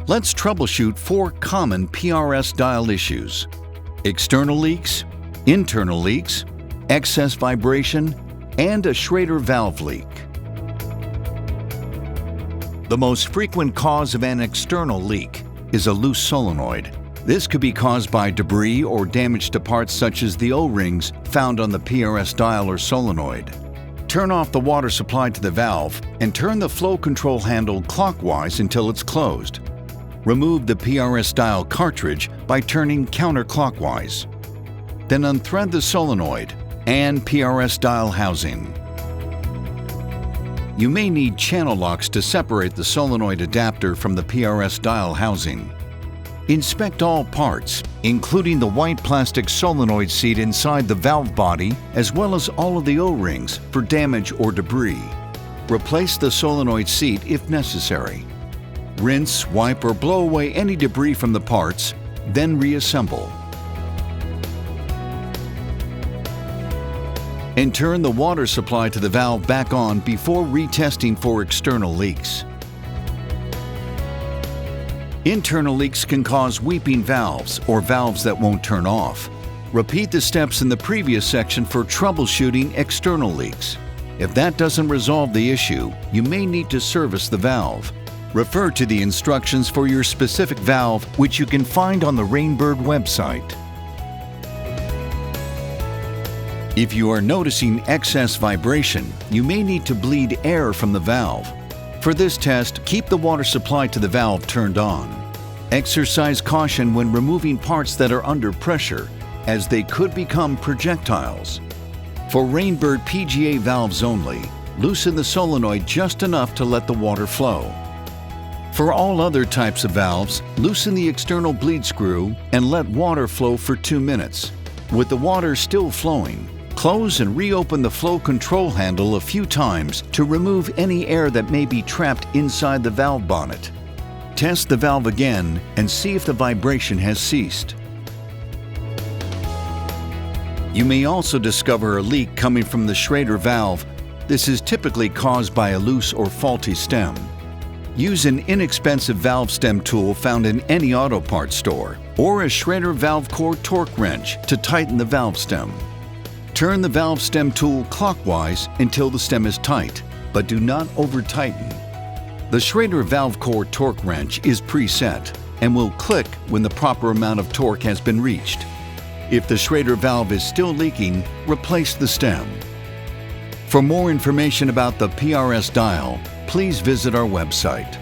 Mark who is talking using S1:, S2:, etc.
S1: Let's troubleshoot 4 common PRS-Dial issues: external leaks, internal leaks, excess vibration, and a Schrader valve leak. The most frequent cause of an external leak is a loose solenoid. This could be caused by debris or damage to parts such as the O-rings found on the PRS-Dial or solenoid. Turn off the water supply to the valve and turn the flow control handle clockwise until it's closed. Remove the PRS-Dial cartridge by turning counterclockwise. Then unthread the solenoid and PRS-Dial housing. You may need channel locks to separate the solenoid adapter from the PRS-Dial housing. Inspect all parts, including the white plastic solenoid seat inside the valve body, as well as all of the O-rings for damage or debris. Replace the solenoid seat if necessary. Rinse, wipe, or blow away any debris from the parts, then reassemble. And turn the water supply to the valve back on before retesting for external leaks. Internal leaks can cause weeping valves or valves that won't turn off. Repeat the steps in the previous section for troubleshooting external leaks. If that doesn't resolve the issue, you may need to service the valve. Refer to the instructions for your specific valve, which you can find on the Rain Bird website. If you are noticing excess vibration, you may need to bleed air from the valve. For this test, keep the water supply to the valve turned on. Exercise caution when removing parts that are under pressure, as they could become projectiles. For Rain Bird PGA valves only, loosen the solenoid just enough to let the water flow. For all other types of valves, loosen the external bleed screw and let water flow for 2 minutes. With the water still flowing, close and reopen the flow control handle a few times to remove any air that may be trapped inside the valve bonnet. Test the valve again and see if the vibration has ceased. You may also discover a leak coming from the Schrader valve. This is typically caused by a loose or faulty stem. Use an inexpensive valve stem tool found in any auto parts store, or a Schrader valve core torque wrench to tighten the valve stem. Turn the valve stem tool clockwise until the stem is tight, but do not over-tighten. The Schrader valve core torque wrench is preset and will click when the proper amount of torque has been reached. If the Schrader valve is still leaking, replace the stem. For more information about the PRS-Dial, please visit our website.